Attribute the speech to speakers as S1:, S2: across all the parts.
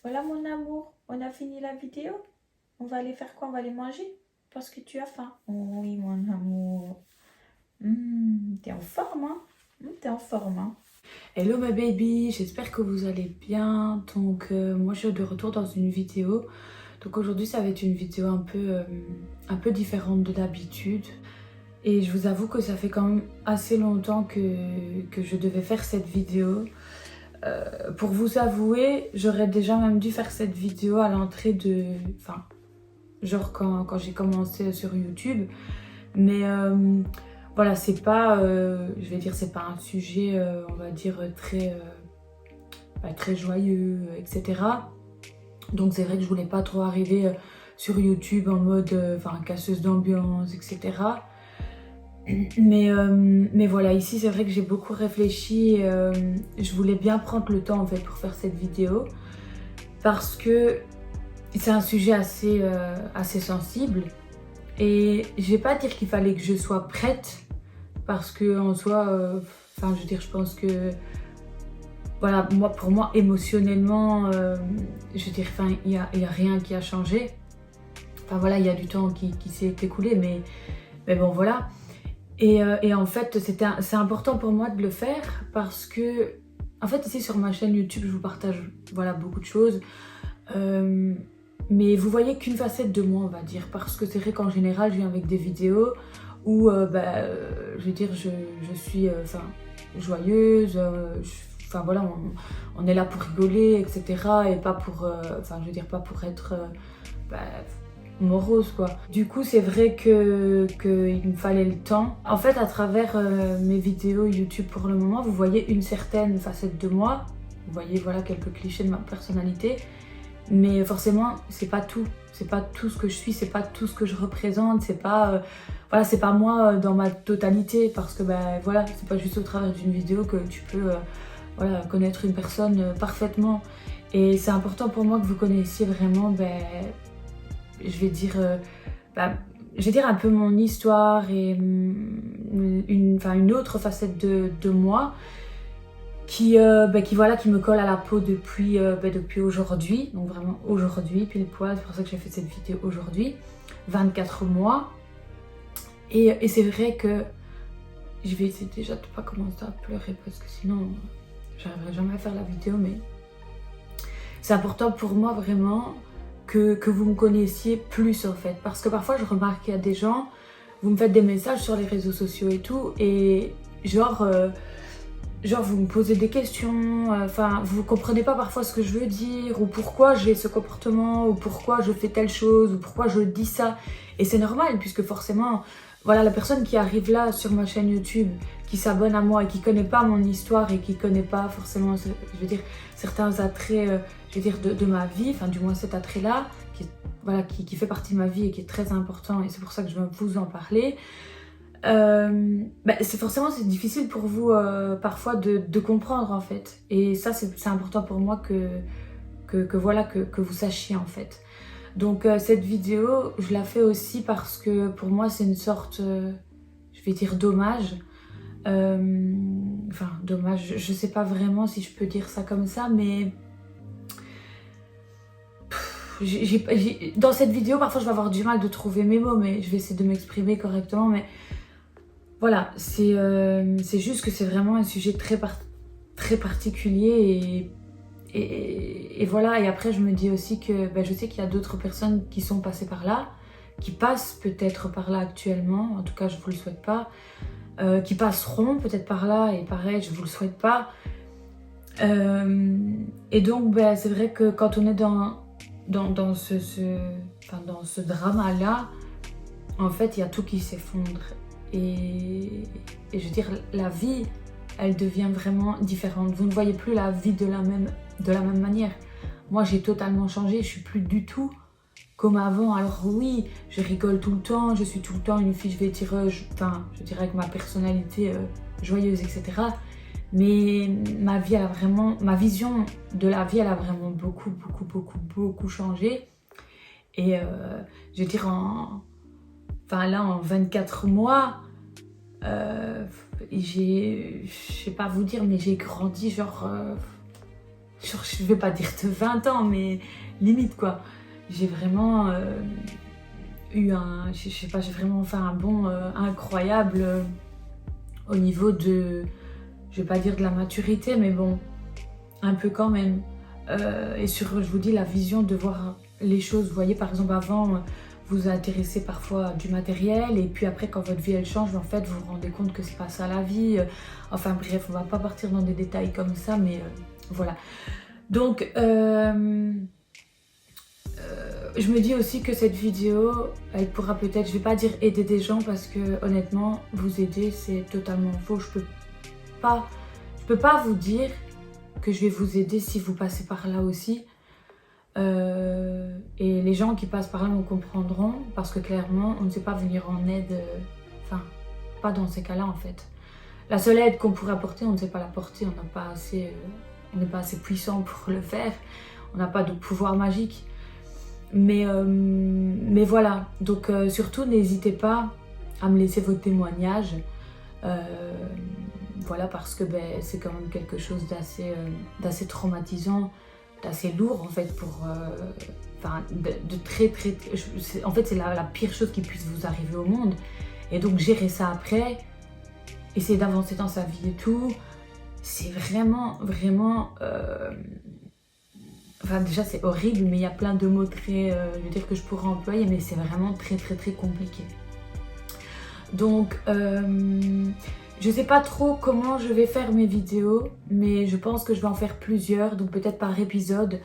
S1: Voilà mon amour, on a fini la vidéo. On va aller faire quoi? On va aller manger parce que tu as faim. Oh oui mon amour. T'es en forme, hein? T'es en forme, hein?
S2: Hello ma baby, j'espère que vous allez bien. Donc moi je suis de retour dans une vidéo. Donc aujourd'hui ça va être une vidéo un peu différente de d'habitude. Et je vous avoue que ça fait quand même assez longtemps que je devais faire cette vidéo. Pour vous avouer, j'aurais déjà même dû faire cette vidéo à l'entrée de... Enfin, genre quand j'ai commencé sur YouTube. Mais voilà, c'est pas, je vais dire, c'est pas un sujet, on va dire, très joyeux, etc. Donc c'est vrai que je voulais pas trop arriver sur YouTube en mode, casseuse d'ambiance, etc. Mais voilà, ici c'est vrai que j'ai beaucoup réfléchi et je voulais bien prendre le temps en fait pour faire cette vidéo parce que c'est un sujet assez sensible et je vais pas dire qu'il fallait que je sois prête parce que en soi, je veux dire, je pense que voilà, pour moi émotionnellement, je veux dire, il y a rien qui a changé. Enfin voilà, il y a du temps qui s'est écoulé, mais bon voilà. Et en fait, c'est important pour moi de le faire parce que, en fait, ici sur ma chaîne YouTube, je vous partage voilà, beaucoup de choses. Mais vous voyez qu'une facette de moi, on va dire, parce que c'est vrai qu'en général, je viens avec des vidéos où, je veux dire, je suis joyeuse, enfin voilà, on est là pour rigoler, etc. Et pas pour, je veux dire, pas pour être bah, morose quoi. Du coup c'est vrai qu'il me fallait le temps. En fait à travers mes vidéos YouTube pour le moment, vous voyez une certaine facette de moi. Vous voyez voilà quelques clichés de ma personnalité. Mais forcément c'est pas tout. C'est pas tout ce que je suis, c'est pas tout ce que je représente, c'est pas voilà, c'est pas moi dans ma totalité parce que voilà, c'est pas juste au travers d'une vidéo que tu peux voilà, connaître une personne parfaitement. Et c'est important pour moi que vous connaissiez vraiment je vais dire, je vais dire un peu mon histoire et une autre facette de moi voilà, qui me colle à la peau depuis aujourd'hui, donc vraiment aujourd'hui, pile poil, c'est pour ça que j'ai fait cette vidéo aujourd'hui, 24 mois. Et c'est vrai que je vais essayer déjà de pas commencer à pleurer parce que sinon j'arriverai jamais à faire la vidéo, mais c'est important pour moi vraiment que vous me connaissiez plus en fait. Parce que parfois je remarque qu'il y a des gens, vous me faites des messages sur les réseaux sociaux et tout, et genre vous me posez des questions, vous comprenez pas parfois ce que je veux dire, ou pourquoi j'ai ce comportement, ou pourquoi je fais telle chose, ou pourquoi je dis ça. Et c'est normal puisque forcément, voilà, la personne qui arrive là sur ma chaîne YouTube, qui s'abonne à moi et qui connaît pas mon histoire et qui connaît pas forcément, je veux dire, certains attraits, je veux dire, de ma vie, enfin du moins cet attrait-là, qui fait partie de ma vie et qui est très important et c'est pour ça que je veux vous en parler. C'est difficile pour vous parfois de comprendre en fait. Et ça c'est important pour moi que vous sachiez en fait. Donc cette vidéo, je la fais aussi parce que pour moi c'est une sorte, je vais dire d'hommage. Dommage, je sais pas vraiment si je peux dire ça comme ça, mais dans cette vidéo, parfois je vais avoir du mal de trouver mes mots, mais je vais essayer de m'exprimer correctement. Mais voilà, c'est juste que c'est vraiment un sujet très particulier et voilà. Et après, je me dis aussi que je sais qu'il y a d'autres personnes qui sont passées par là, qui passent peut-être par là actuellement, en tout cas je vous le souhaite pas. Qui passeront peut-être par là et pareil je vous le souhaite pas et donc c'est vrai que quand on est dans ce drama là, en fait il y a tout qui s'effondre et je veux dire la vie elle devient vraiment différente. Vous ne voyez plus la vie de la même manière. Moi j'ai totalement changé, je suis plus du tout comme avant. Alors oui, je rigole tout le temps, je suis tout le temps une fille, je dirais avec ma personnalité joyeuse, etc. Mais ma vision de la vie, elle a vraiment beaucoup changé. Et je veux dire, en 24 mois, je sais pas vous dire, mais j'ai grandi genre genre, je vais pas dire de 20 ans, mais limite quoi. J'ai vraiment eu je sais pas, j'ai vraiment fait un bond incroyable au niveau de, je vais pas dire de la maturité, mais bon, un peu quand même. Et sur, je vous dis, la vision de voir les choses. Vous voyez, par exemple, avant, vous vous intéressez parfois à du matériel, et puis après, quand votre vie elle change, en fait, vous vous rendez compte que c'est pas ça la vie. Enfin bref, on va pas partir dans des détails comme ça, mais voilà. Donc, je me dis aussi que cette vidéo, elle pourra peut-être, je vais pas dire aider des gens, parce que honnêtement, vous aider, c'est totalement faux. Je peux pas vous dire que je vais vous aider si vous passez par là aussi. Et les gens qui passent par là me comprendront, parce que clairement, on ne sait pas venir en aide, enfin, pas dans ces cas-là en fait. La seule aide qu'on pourrait apporter, on ne sait pas l'apporter, on n'est pas assez puissant pour le faire, on n'a pas de pouvoir magique. Mais voilà, donc surtout n'hésitez pas à me laisser vos témoignages. Voilà, parce que c'est quand même quelque chose d'assez traumatisant, d'assez lourd en fait, enfin de très en fait c'est la pire chose qui puisse vous arriver au monde. Et donc gérer ça après, essayer d'avancer dans sa vie et tout, c'est vraiment enfin déjà c'est horrible, mais il y a plein de mots très, je veux dire, que je pourrais employer, mais c'est vraiment très compliqué. Donc je sais pas trop comment je vais faire mes vidéos, mais je pense que je vais en faire plusieurs, donc peut-être par épisode,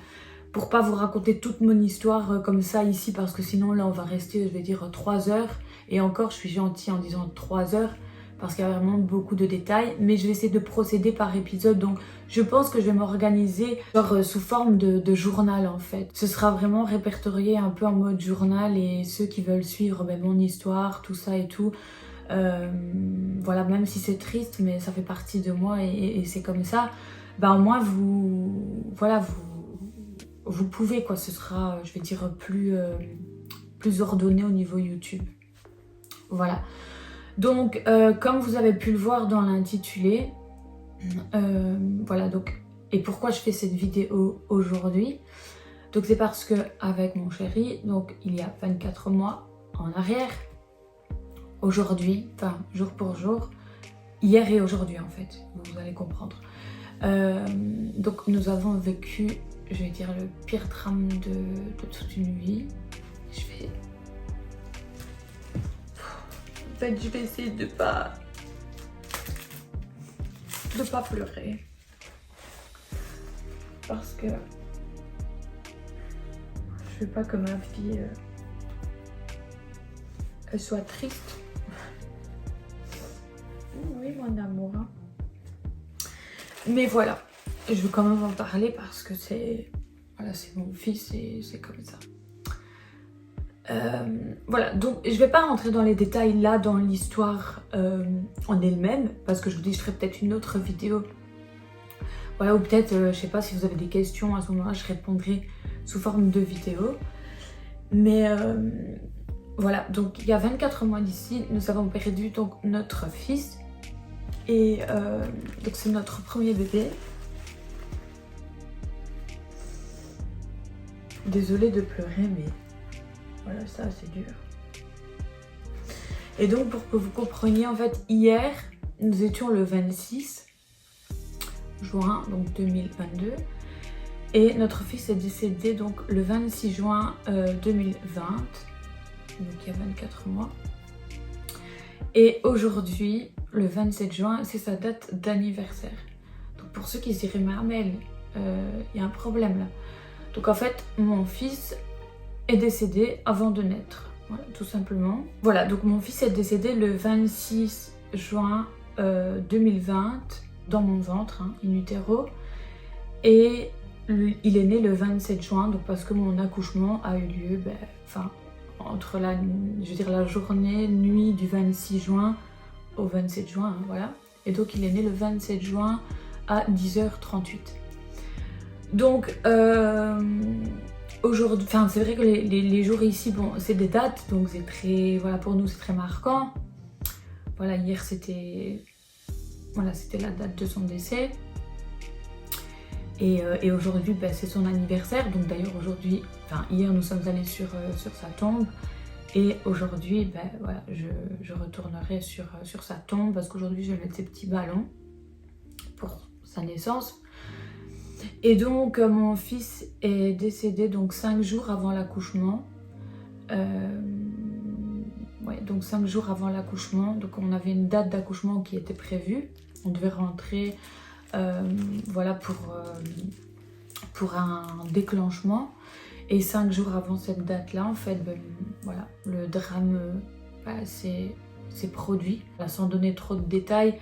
S2: pour pas vous raconter toute mon histoire comme ça ici, parce que sinon là on va rester, je vais dire, 3 heures, et encore je suis gentille en disant 3 heures, parce qu'il y a vraiment beaucoup de détails, mais je vais essayer de procéder par épisode, donc je pense que je vais m'organiser genre sous forme de journal en fait. Ce sera vraiment répertorié un peu en mode journal, et ceux qui veulent suivre mon histoire, tout ça et tout, voilà, même si c'est triste, mais ça fait partie de moi, et c'est comme ça, au moins vous pouvez quoi, ce sera, je vais dire, plus ordonné au niveau YouTube. Voilà. Donc, comme vous avez pu le voir dans l'intitulé, voilà, donc, et pourquoi je fais cette vidéo aujourd'hui? Donc c'est parce que avec mon chéri, donc il y a 24 mois en arrière, aujourd'hui, enfin jour pour jour, hier et aujourd'hui en fait, vous allez comprendre. Donc nous avons vécu, je vais dire, le pire drame de toute une vie. Je vais essayer de pas pleurer, parce que je veux pas que ma fille elle soit triste. Oui, mon amour. Hein. Mais voilà, je veux quand même en parler parce que c'est mon fils et c'est comme ça. Voilà, donc je vais pas rentrer dans les détails là, dans l'histoire en elle-même, parce que je vous dis, je ferai peut-être une autre vidéo. Voilà, ou peut-être, je sais pas, si vous avez des questions à ce moment-là, je répondrai sous forme de vidéo. Mais voilà, donc il y a 24 mois d'ici, nous avons perdu donc notre fils. Et donc c'est notre premier bébé. Désolée de pleurer, mais voilà, ça c'est dur. Et donc pour que vous compreniez, en fait, hier, nous étions le 26 juin donc 2022. Et notre fils est décédé donc le 26 juin 2020. Donc il y a 24 mois. Et aujourd'hui, le 27 juin, c'est sa date d'anniversaire. Donc pour ceux qui se diraient, mais Armelle, il y a un problème là. Donc en fait, mon fils est décédé avant de naître. Voilà, tout simplement. Voilà, donc mon fils est décédé le 26 juin 2020 dans mon ventre, hein, in utero. Et il est né le 27 juin, donc parce que mon accouchement a eu lieu, entre la journée, nuit du 26 juin au 27 juin, hein, voilà. Et donc il est né le 27 juin à 10h38. Donc aujourd'hui, c'est vrai que les jours ici, bon, c'est des dates, donc c'est très, voilà, pour nous c'est très marquant. Voilà, hier c'était la date de son décès. Et aujourd'hui, ben, c'est son anniversaire. Donc d'ailleurs aujourd'hui, enfin hier nous sommes allés sur sa tombe. Et aujourd'hui, ben, voilà, je retournerai sur sa tombe parce qu'aujourd'hui je vais mettre ses petits ballons pour sa naissance. Et donc mon fils est décédé donc 5 jours avant l'accouchement. Ouais, donc 5 jours avant l'accouchement. Donc on avait une date d'accouchement qui était prévue. On devait rentrer voilà, pour un déclenchement. Et 5 jours avant cette date-là, en fait, ben, voilà, le drame s'est produit. Sans donner trop de détails,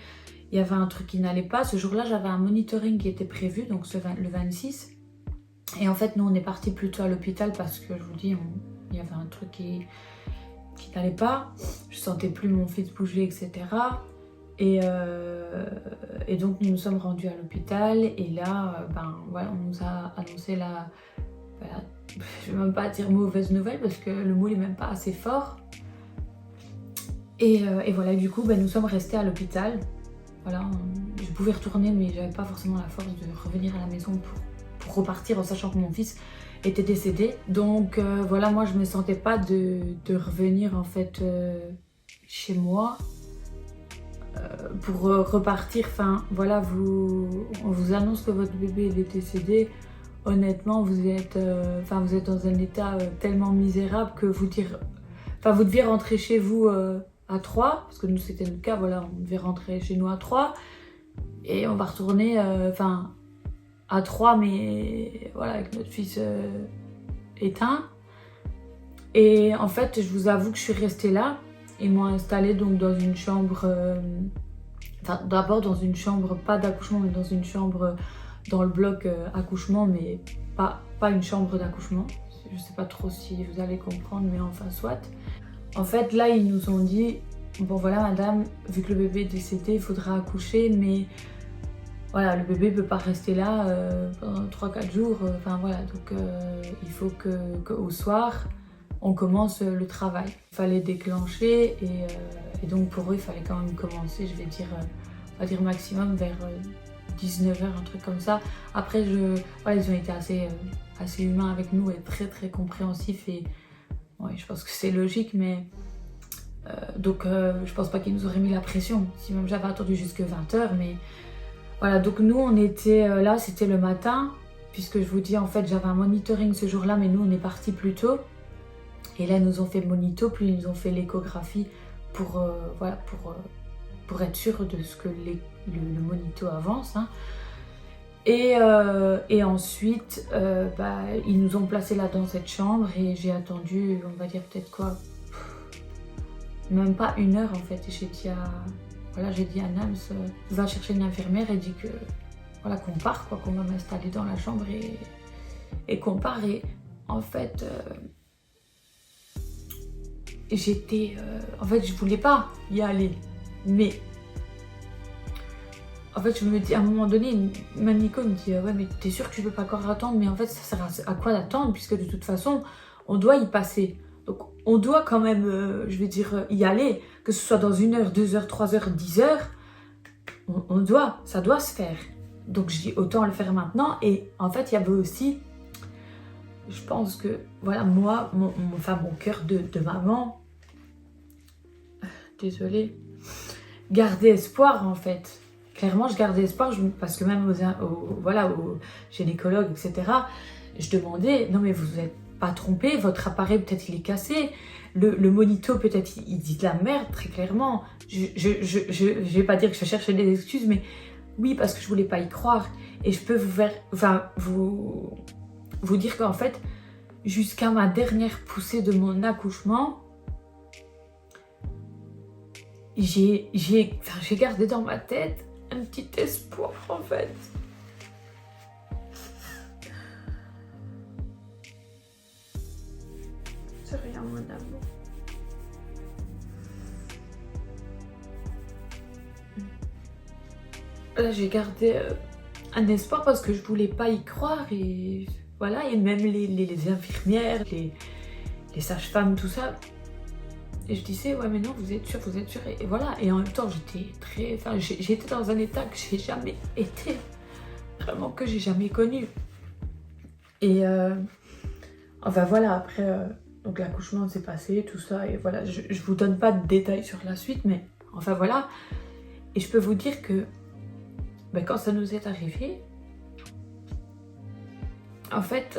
S2: il y avait un truc qui n'allait pas. Ce jour-là, j'avais un monitoring qui était prévu, donc le 26. Et en fait, nous, on est parti plutôt à l'hôpital parce que, je vous dis, il y avait un truc qui n'allait pas. Je sentais plus mon fils bouger, etc. Et donc, nous nous sommes rendus à l'hôpital. Et là, ben, voilà, on nous a annoncé je ne vais même pas dire mauvaise nouvelle parce que le mot n'est même pas assez fort. Et voilà, du coup, ben, nous sommes restés à l'hôpital. Voilà, je pouvais retourner, mais j'avais pas forcément la force de revenir à la maison pour repartir en sachant que mon fils était décédé. Donc voilà, moi je me sentais pas de revenir en fait chez moi pour repartir. Enfin voilà, on vous annonce que votre bébé est décédé. Honnêtement, vous êtes dans un état tellement misérable que vous deviez rentrer chez vous à 3, parce que nous c'était le cas, voilà, on devait rentrer chez nous à 3 et on va retourner à 3, mais voilà, avec notre fils éteint. Et en fait, je vous avoue que je suis restée là. Ils m'ont installée donc dans une chambre, d'abord dans une chambre, pas d'accouchement, mais dans une chambre dans le bloc accouchement, mais pas une chambre d'accouchement. Je sais pas trop si vous allez comprendre, mais enfin soit. En fait, là, ils nous ont dit, bon voilà madame, vu que le bébé est décédé, il faudra accoucher, mais voilà, le bébé peut pas rester là pendant 3-4 jours, enfin voilà, donc il faut qu'au soir, on commence le travail. Il fallait déclencher et donc pour eux, il fallait quand même commencer, je vais dire, on va dire maximum vers 19h, un truc comme ça. Après, voilà, ils ont été assez humains avec nous et très très compréhensifs et ouais, je pense que c'est logique, mais donc je pense pas qu'ils nous auraient mis la pression si même j'avais attendu jusque 20h, mais voilà, donc nous on était là, c'était le matin, puisque je vous dis en fait j'avais un monitoring ce jour-là, mais nous on est parti plus tôt et là ils nous ont fait le monito, puis ils nous ont fait l'échographie pour voilà, pour être sûr de ce que le monito avance, hein. Et ensuite, ils nous ont placés là dans cette chambre et j'ai attendu, on va dire peut-être quoi, même pas 1 heure en fait. Et j'ai dit à Nams, va chercher une infirmière et dit que voilà, qu'on part, quoi, qu'on va m'installer dans la chambre et qu'on part. Et en fait, en fait, je voulais pas y aller, mais en fait, je me dis, à un moment donné, même Nico me dit, ouais, mais t'es sûre que tu peux pas encore attendre? Mais en fait, ça sert à quoi d'attendre? Puisque de toute façon, on doit y passer. Donc, on doit quand même, je vais dire, y aller. Que ce soit dans 1 heure, 2 heures, 3 heures, 10 heures, ça doit se faire. Donc, je dis, autant le faire maintenant. Et en fait, il y avait aussi, je pense que, voilà, moi, mon cœur de maman, désolée, gardait espoir, en fait. Clairement, je gardais espoir parce que même aux gynécologues, etc., je demandais, non mais vous vous êtes pas trompé, votre appareil peut-être il est cassé, le monito peut-être il dit de la merde, très clairement. Je vais pas dire que je cherchais des excuses, mais oui, parce que je voulais pas y croire. Et je peux vous dire qu'en fait, jusqu'à ma dernière poussée de mon accouchement, j'ai gardé dans ma tête un petit espoir en fait. C'est rien mon amour. Là j'ai gardé un espoir parce que je voulais pas y croire et voilà, et même les infirmières, les sages-femmes, tout ça. Et je disais, ouais, mais non, vous êtes sûre. Et voilà, et en même temps, j'étais dans un état que j'ai jamais été. vraiment que j'ai jamais connu. Et enfin voilà, après, donc l'accouchement s'est passé, tout ça, et voilà, je vous donne pas de détails sur la suite, mais enfin voilà. Et je peux vous dire que ben, quand ça nous est arrivé, en fait,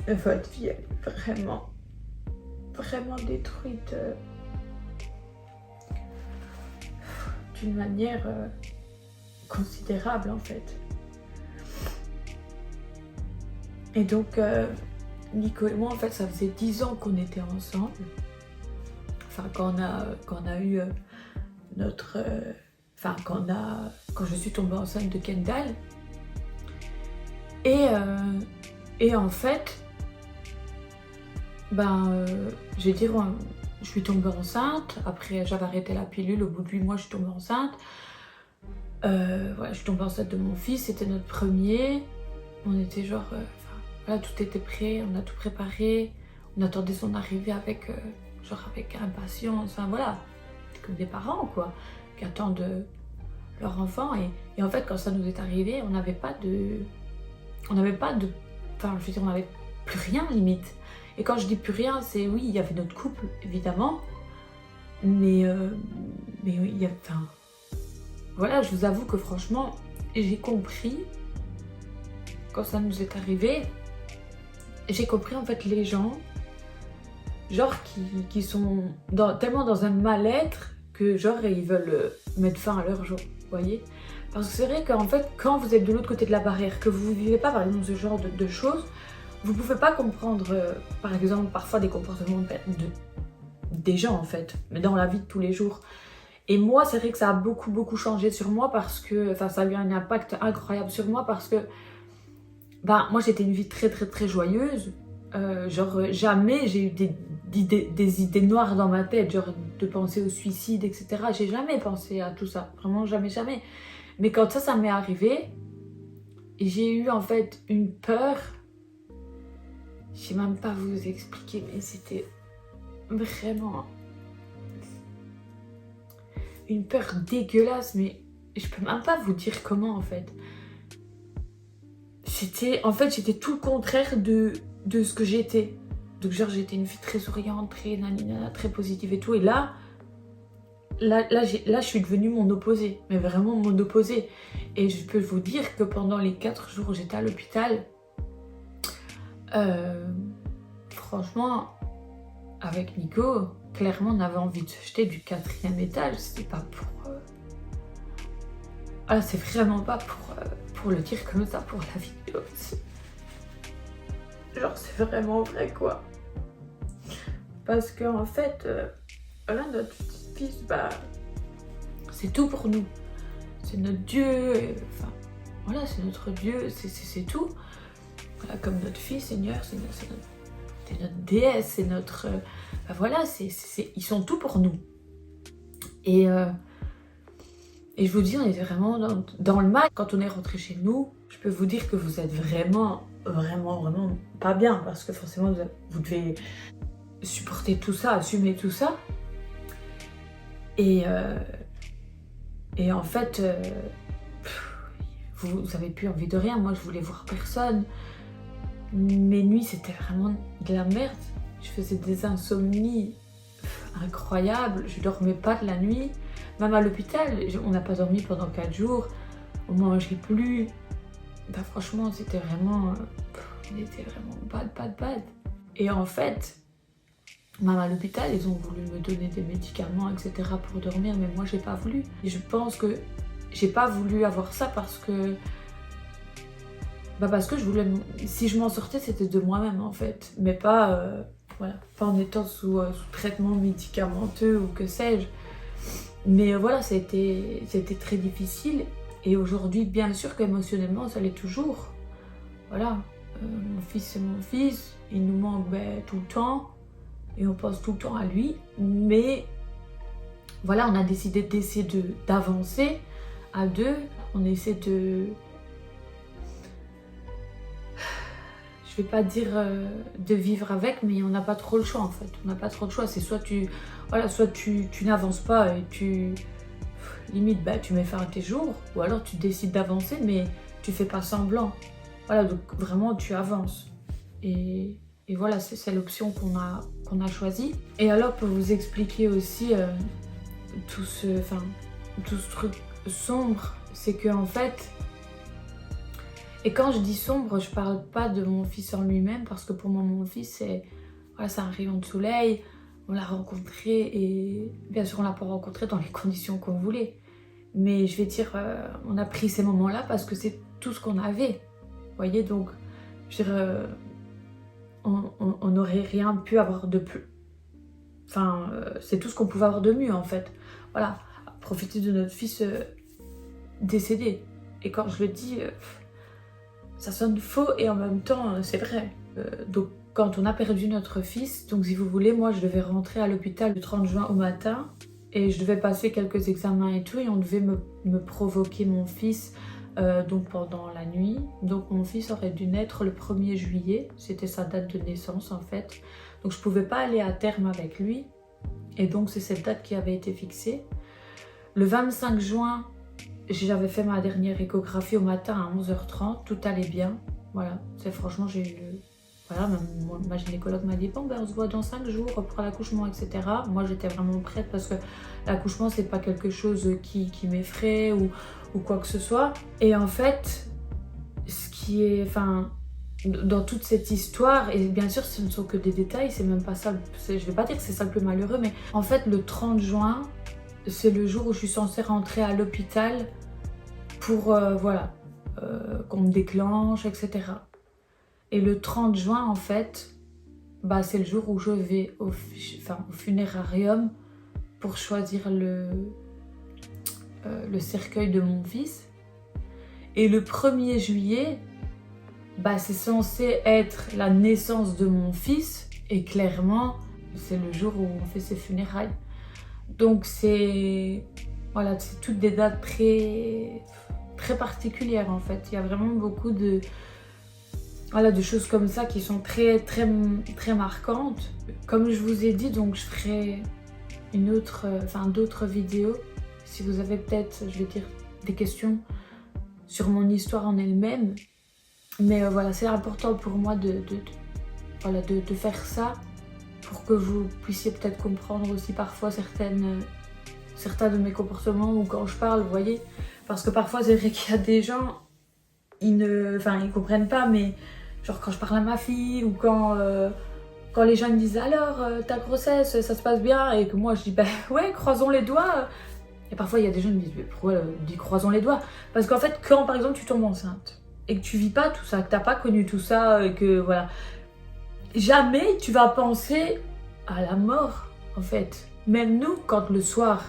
S2: votre vie elle est vraiment détruite d'une manière considérable en fait. Et donc Nico et moi en fait ça faisait 10 ans qu'on était ensemble. Enfin quand on a eu notre... Enfin quand je suis tombée enceinte de Kendall. Et en fait, je vais dire, je suis tombée enceinte. Après, j'avais arrêté la pilule. Au bout de 8 mois, je suis tombée enceinte. Voilà, je suis tombée enceinte de mon fils. C'était notre premier. On était genre... voilà, tout était prêt. On a tout préparé. On attendait son arrivée avec impatience. Enfin, voilà. C'est comme des parents, quoi, qui attendent leur enfant. Et en fait, quand ça nous est arrivé, on n'avait pas de... Enfin, je veux dire, on n'avait plus rien, limite. Et quand je dis plus rien, c'est oui, il y avait notre couple, évidemment. Mais il y a... Enfin... Voilà, je vous avoue que franchement, j'ai compris, quand ça nous est arrivé, j'ai compris en fait les gens, genre qui sont tellement dans un mal-être que genre ils veulent mettre fin à leur jour, vous voyez. Parce que c'est vrai qu'en fait, quand vous êtes de l'autre côté de la barrière, que vous ne vivez pas par exemple ce genre de choses, vous ne pouvez pas comprendre, par exemple, parfois des comportements des gens en fait, mais dans la vie de tous les jours. Et moi, c'est vrai que ça a beaucoup changé sur moi parce que, enfin, ça a eu un impact incroyable sur moi parce que, moi j'étais une vie très joyeuse. Jamais j'ai eu des idées noires dans ma tête, genre de penser au suicide, etc. J'ai jamais pensé à tout ça, vraiment jamais. Mais quand ça m'est arrivé, j'ai eu en fait une peur. Je sais même pas vous expliquer, mais c'était vraiment une peur dégueulasse, mais je peux même pas vous dire comment en fait. J'étais tout le contraire de ce que j'étais. Donc genre j'étais une fille très souriante, très naninana, très positive et tout. Et là je suis devenue mon opposé, mais vraiment mon opposé. Et je peux vous dire que pendant les 4 jours où j'étais à l'hôpital, franchement, avec Nico, clairement on avait envie de se jeter du 4e étage. C'était pas pour... Ah, c'est vraiment pas pour le dire comme ça pour la vidéo. Genre c'est vraiment vrai quoi. Parce que en fait, là notre petit fils, c'est tout pour nous. C'est notre Dieu, enfin voilà, c'est notre Dieu, c'est tout. Voilà, comme notre fils, Seigneur, c'est notre déesse, c'est notre... voilà, ils sont tout pour nous. Et je vous dis, on était vraiment dans le mal. Quand on est rentré chez nous, je peux vous dire que vous êtes vraiment pas bien. Parce que forcément, vous devez supporter tout ça, assumer tout ça. Et en fait, vous avez plus envie de rien. Moi, je voulais voir personne. Mes nuits, c'était vraiment de la merde. Je faisais des insomnies incroyables. Je dormais pas de la nuit. Même à l'hôpital, on n'a pas dormi pendant 4 jours. On mangeait plus. Franchement, c'était vraiment... on était vraiment bad. Et en fait, même à l'hôpital, ils ont voulu me donner des médicaments, etc. pour dormir, mais moi, j'ai pas voulu. Et je pense que j'ai pas voulu avoir ça parce que... parce que je voulais... Si je m'en sortais, c'était de moi-même, en fait. Mais pas... voilà, pas en étant sous traitement médicamenteux ou que sais-je. Mais voilà, ça a été très difficile. Et aujourd'hui, bien sûr qu'émotionnellement, ça l'est toujours. Voilà, mon fils, c'est mon fils. Il nous manque tout le temps. Et on pense tout le temps à lui. Mais voilà, on a décidé d'avancer à 2. On essaie de... Je vais pas dire de vivre avec, mais on n'a pas trop le choix en fait. On n'a pas trop le choix. C'est soit tu n'avances pas et tu limite, bah, tu mets fin à tes jours, ou alors tu décides d'avancer, mais tu fais pas semblant. Voilà, donc vraiment, tu avances. Et voilà, c'est l'option qu'on a choisie. Et alors, pour vous expliquer aussi tout ce truc sombre, c'est que en fait, et quand je dis sombre, je parle pas de mon fils en lui-même, parce que pour moi, mon fils, c'est un rayon de soleil. On l'a rencontré et bien sûr, on l'a pas rencontré dans les conditions qu'on voulait. Mais je vais dire, on a pris ces moments-là parce que c'est tout ce qu'on avait. Vous voyez, donc, je veux dire, on n'aurait rien pu avoir de plus. Enfin, c'est tout ce qu'on pouvait avoir de mieux, en fait. Voilà, profiter de notre fils décédé. Et quand je le dis, ça sonne faux et en même temps, c'est vrai. Donc, quand on a perdu notre fils, donc si vous voulez, moi, je devais rentrer à l'hôpital le 30 juin au matin et je devais passer quelques examens et tout, et on devait me provoquer mon fils donc pendant la nuit. Donc mon fils aurait dû naître le 1er juillet, c'était sa date de naissance en fait. Donc je pouvais pas aller à terme avec lui, et donc c'est cette date qui avait été fixée. Le 25 juin, j'avais fait ma dernière échographie au matin à 11h30, tout allait bien. Voilà, c'est franchement, j'ai eu le... Voilà, ma gynécologue m'a dit, bon ben on se voit dans 5 jours pour l'accouchement, etc. Moi j'étais vraiment prête parce que l'accouchement c'est pas quelque chose qui m'effraie ou quoi que ce soit. Et en fait, ce qui est, dans toute cette histoire, et bien sûr ce ne sont que des détails, c'est même pas ça, je vais pas dire que c'est ça le plus malheureux, mais en fait le 30 juin, c'est le jour où je suis censée rentrer à l'hôpital pour, qu'on me déclenche, etc. Et le 30 juin, en fait, bah, c'est le jour où je vais au funérarium pour choisir le cercueil de mon fils. Et le 1er juillet, bah, c'est censé être la naissance de mon fils. Et clairement, c'est le jour où on fait ses funérailles. Donc c'est toutes des dates très, très particulières en fait. Il y a vraiment beaucoup de choses comme ça qui sont très, très, très marquantes. Comme je vous ai dit, donc je ferai d'autres vidéos. Si vous avez peut-être, je vais dire, des questions sur mon histoire en elle-même. Mais voilà, c'est important pour moi de faire ça pour que vous puissiez peut-être comprendre aussi parfois certains de mes comportements ou quand je parle, vous voyez. Parce que parfois, c'est vrai qu'il y a des gens, ils comprennent pas, mais genre quand je parle à ma fille ou quand les gens me disent alors ta grossesse ça se passe bien, et que moi je dis bah ouais, croisons les doigts. Et parfois il y a des gens qui me disent mais pourquoi dis croisons les doigts, parce qu'en fait quand par exemple tu tombes enceinte et que tu vis pas tout ça, que t'as pas connu tout ça, et que voilà, jamais tu vas penser à la mort en fait. Même nous, quand le soir,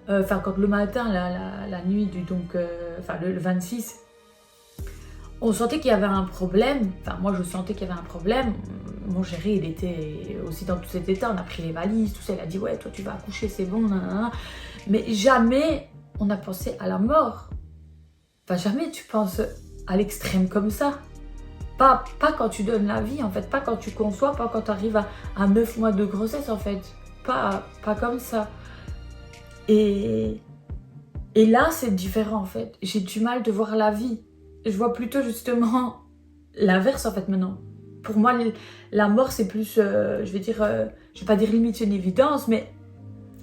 S2: quand le matin, la nuit du le 26, on sentait qu'il y avait un problème. Enfin, moi, je sentais qu'il y avait un problème. Mon chéri, il était aussi dans tout cet état. On a pris les valises, tout ça. Il a dit, ouais, toi, tu vas accoucher, c'est bon, nanana. Mais jamais on a pensé à la mort. Enfin, jamais tu penses à l'extrême comme ça. Pas quand tu donnes la vie, en fait. Pas quand tu conçois, pas quand tu arrives à 9 mois de grossesse, en fait. Pas comme ça. Et là, c'est différent, en fait. J'ai du mal de voir la vie. Je vois plutôt justement l'inverse en fait maintenant. Pour moi, la mort c'est plus, je vais pas dire limite une évidence, mais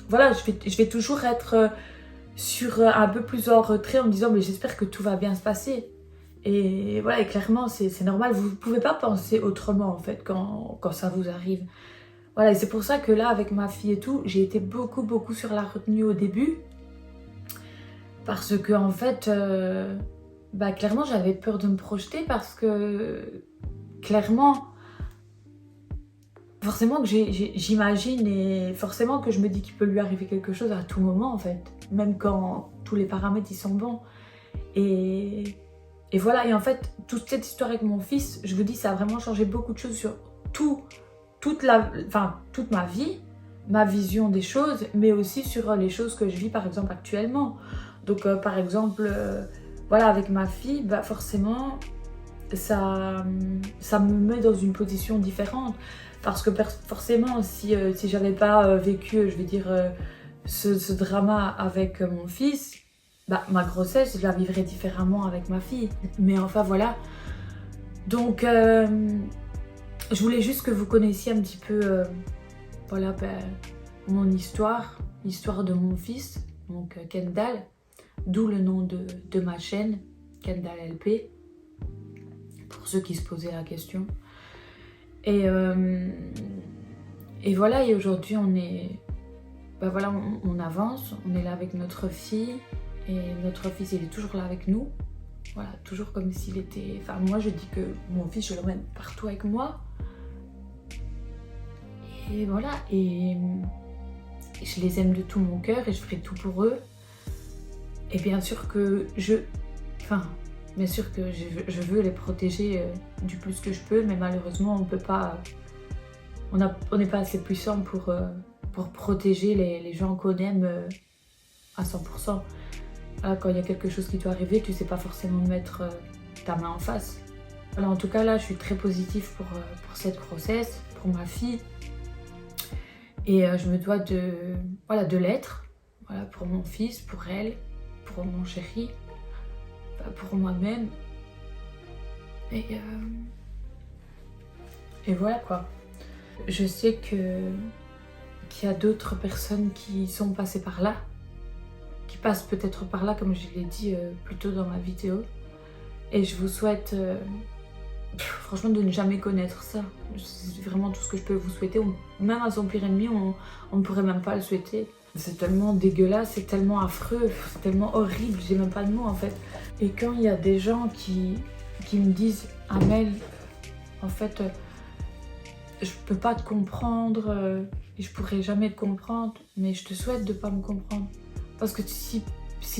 S2: voilà, je vais toujours être sur un peu plus en retrait en me disant mais j'espère que tout va bien se passer. Et voilà, et clairement c'est normal, vous pouvez pas penser autrement en fait quand ça vous arrive. Voilà, et c'est pour ça que là avec ma fille et tout, j'ai été beaucoup sur la retenue au début. Parce que en fait... clairement j'avais peur de me projeter, parce que clairement forcément que j'imagine, et forcément que je me dis qu'il peut lui arriver quelque chose à tout moment en fait, même quand tous les paramètres ils sont bons. Et voilà, et en fait toute cette histoire avec mon fils, je vous dis, ça a vraiment changé beaucoup de choses sur toute ma vie, ma vision des choses, mais aussi sur les choses que je vis par exemple actuellement. Donc par exemple voilà, avec ma fille, forcément, ça me met dans une position différente. Parce que forcément, si j'avais pas vécu, je vais dire, ce drama avec mon fils, bah, ma grossesse, je la vivrai différemment avec ma fille. Mais enfin voilà. Donc, je voulais juste que vous connaissiez un petit peu voilà, ben, mon histoire, l'histoire de mon fils, donc Kendall, d'où le nom de ma chaîne, Kendall LP, pour ceux qui se posaient la question. Et voilà, et aujourd'hui on est, ben voilà, on avance, on est là avec notre fille, et notre fils il est toujours là avec nous. Voilà, toujours comme s'il était... Enfin, moi, je dis que mon fils, je l'emmène partout avec moi. Et voilà, et je les aime de tout mon cœur et je ferai tout pour eux. Et bien sûr que bien sûr que je veux les protéger du plus que je peux, mais malheureusement, on peut pas... On n'est pas assez puissant pour protéger les gens qu'on aime à 100%. Voilà, quand il y a quelque chose qui doit arriver, tu sais pas forcément mettre ta main en face. Voilà, en tout cas, là, je suis très positive pour cette grossesse, pour ma fille. Et je me dois de l'être. Voilà, pour mon fils, pour elle, pour mon chéri, pour moi-même. Et voilà quoi. Je sais qu'il y a d'autres personnes qui sont passées par là, qui passent peut-être par là, comme je l'ai dit plus tôt dans ma vidéo. Et je vous souhaite franchement de ne jamais connaître ça. C'est vraiment tout ce que je peux vous souhaiter. Même à son pire ennemi, on ne pourrait même pas le souhaiter. C'est tellement dégueulasse, c'est tellement affreux, c'est tellement horrible, j'ai même pas de mots en fait. Et quand il y a des gens qui me disent « Amel, en fait, je peux pas te comprendre et je pourrai jamais te comprendre, mais je te souhaite de pas me comprendre. » Parce que si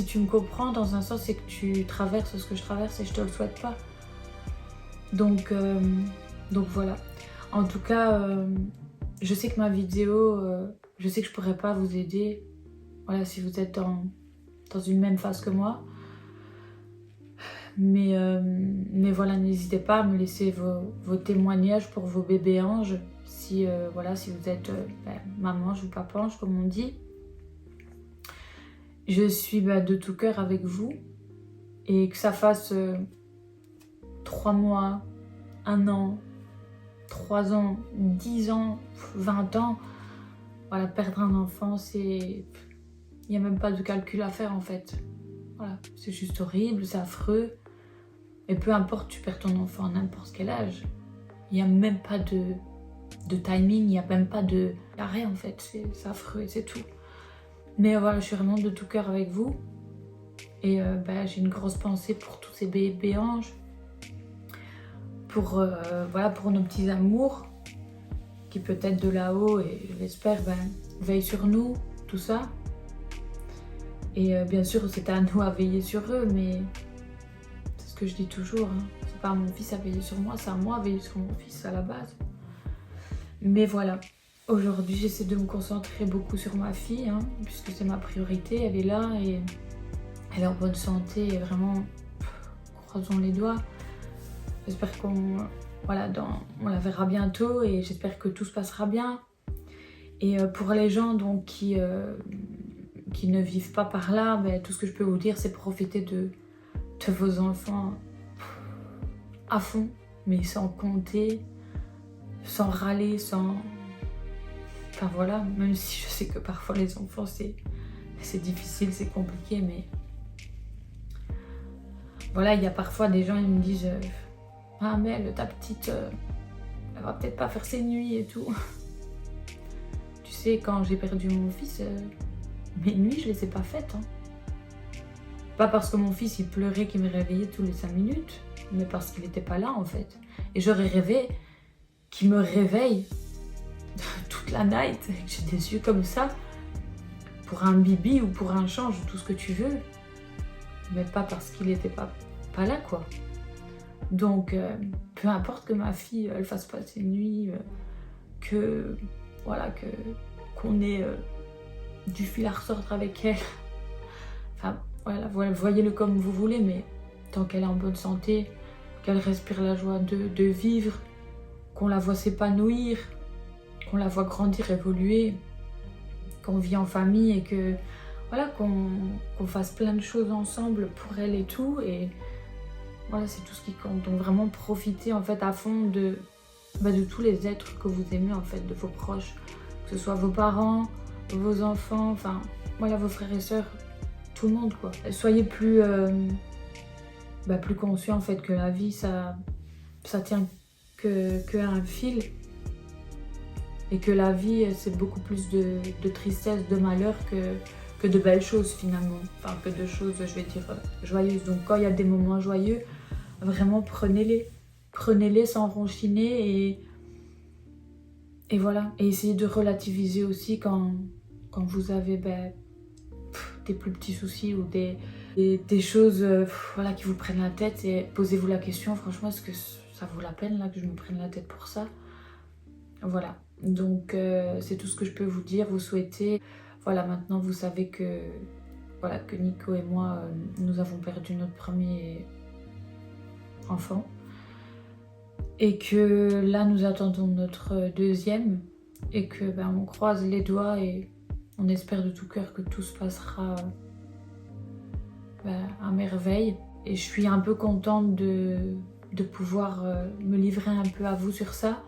S2: tu me comprends, dans un sens, c'est que tu traverses ce que je traverse et je te le souhaite pas. Donc voilà. En tout cas, je sais que ma vidéo, je sais que je pourrais pas vous aider. Voilà, si vous êtes dans une même phase que moi. Mais voilà, n'hésitez pas à me laisser vos témoignages pour vos bébés anges. Si vous êtes maman ou papa ange, comme on dit. Je suis de tout cœur avec vous. Et que ça fasse 3 mois, 1 an, 3 ans, 10 ans, 20 ans. Voilà, perdre un enfant, c'est... Il n'y a même pas de calcul à faire en fait. Voilà, c'est juste horrible, c'est affreux. Et peu importe, tu perds ton enfant à n'importe quel âge. Il n'y a même pas de timing, il n'y a même pas d'arrêt en fait. C'est affreux et c'est tout. Mais voilà, je suis vraiment de tout cœur avec vous. Et j'ai une grosse pensée pour tous ces bébés anges. Pour nos petits amours. Qui peut-être de là-haut, et je l'espère, veillent sur nous, tout ça. Et bien sûr, c'est à nous à veiller sur eux, mais c'est ce que je dis toujours. Hein. C'est pas à mon fils à veiller sur moi, c'est à moi à veiller sur mon fils à la base. Mais voilà. Aujourd'hui, j'essaie de me concentrer beaucoup sur ma fille, hein, puisque c'est ma priorité, elle est là et elle est en bonne santé et vraiment, croisons les doigts. J'espère qu'on la verra bientôt et j'espère que tout se passera bien. Et pour les gens donc, qui ne vivent pas par là, tout ce que je peux vous dire, c'est profiter de vos enfants à fond, mais sans compter, sans râler, sans... Enfin voilà, même si je sais que parfois les enfants c'est difficile, c'est compliqué, mais voilà, il y a parfois des gens, ils me disent ah mais ta petite, elle va peut-être pas faire ses nuits et tout. Tu sais, quand j'ai perdu mon fils, mes nuits je les ai pas faites. Hein. Pas parce que mon fils il pleurait qu'il me réveillait tous les 5 minutes, mais parce qu'il était pas là en fait. Et j'aurais rêvé qu'il me réveille toute la night, que j'ai des yeux comme ça, pour un bibi ou pour un change, tout ce que tu veux, mais pas parce qu'il était pas là quoi. Donc peu importe que ma fille elle fasse pas ses nuits, qu'on ait du fil à retordre avec elle. Enfin voilà, voyez-le comme vous voulez, mais tant qu'elle est en bonne santé, qu'elle respire la joie de vivre, qu'on la voit s'épanouir, qu'on la voit grandir, évoluer, qu'on vit en famille et que voilà, qu'on fasse plein de choses ensemble pour elle et tout. Et voilà, c'est tout ce qui compte. Donc vraiment profiter en fait à fond de tous les êtres que vous aimez en fait, de vos proches, que ce soit vos parents, vos enfants, enfin voilà, vos frères et sœurs, tout le monde quoi. Soyez plus conscients en fait que la vie ça tient que à un fil et que la vie c'est beaucoup plus de tristesse, de malheur que de belles choses finalement, enfin que de choses je vais dire joyeuses. Donc quand il y a des moments joyeux, vraiment prenez-les sans ronchiner et voilà, et essayez de relativiser aussi quand vous avez des plus petits soucis ou des choses voilà, qui vous prennent la tête, et posez-vous la question, franchement est-ce que ça vaut la peine là que je me prenne la tête pour ça? Voilà, donc c'est tout ce que je peux vous dire, vous souhaiter. Voilà, maintenant vous savez que voilà, que Nico et moi nous avons perdu notre premier enfant et que là nous attendons notre deuxième et que on croise les doigts et on espère de tout cœur que tout se passera à merveille. Et je suis un peu contente de pouvoir me livrer un peu à vous sur ça,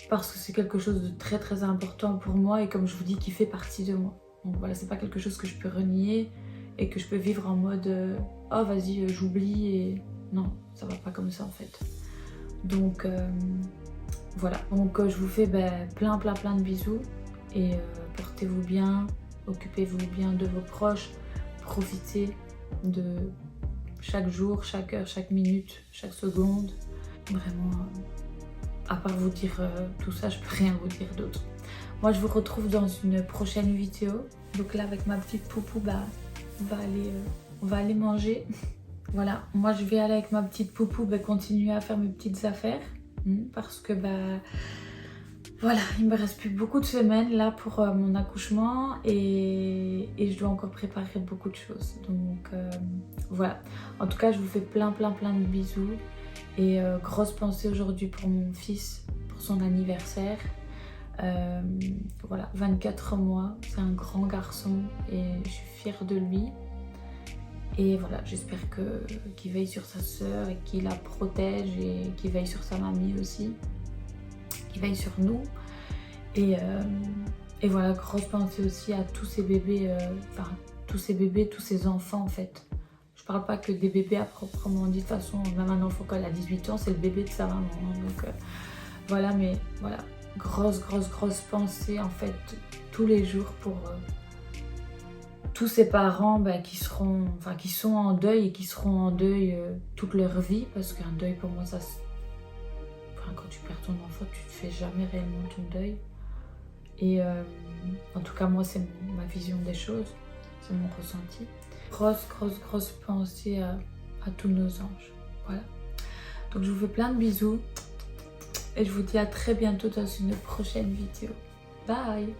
S2: parce que c'est quelque chose de très très important pour moi et comme je vous dis qui fait partie de moi. Donc voilà, c'est pas quelque chose que je peux renier et que je peux vivre en mode oh vas-y j'oublie, et non, ça va pas comme ça en fait. Donc voilà, donc je vous fais plein de bisous et portez-vous bien, occupez-vous bien de vos proches, profitez de chaque jour, chaque heure, chaque minute, chaque seconde. Vraiment, à part vous dire tout ça, je peux rien vous dire d'autre. Moi je vous retrouve dans une prochaine vidéo. Donc là avec ma petite poupou, on va aller manger. Voilà, moi je vais aller avec ma petite poupou continuer à faire mes petites affaires. Parce que voilà, il me reste plus beaucoup de semaines là pour mon accouchement et je dois encore préparer beaucoup de choses. Donc voilà, en tout cas je vous fais plein de bisous et grosse pensée aujourd'hui pour mon fils, pour son anniversaire. Voilà, 24 mois, c'est un grand garçon et je suis fière de lui. Et voilà, j'espère qu'il veille sur sa sœur et qu'il la protège et qu'il veille sur sa mamie aussi, qu'il veille sur nous. Et voilà, grosse pensée aussi à tous ces bébés, tous ces enfants en fait. Je parle pas que des bébés à proprement dit, de toute façon, même un enfant quand il a 18 ans, c'est le bébé de sa maman. Donc voilà, mais voilà, grosse pensée en fait tous les jours pour tous ces parents qui sont en deuil et qui seront en deuil toute leur vie, parce qu'un deuil pour moi ça quand tu perds ton enfant tu ne fais jamais réellement ton deuil. Et en tout cas moi c'est ma vision des choses, c'est mon ressenti. Grosse pensée à tous nos anges. Voilà, donc je vous fais plein de bisous et je vous dis à très bientôt dans une prochaine vidéo. Bye.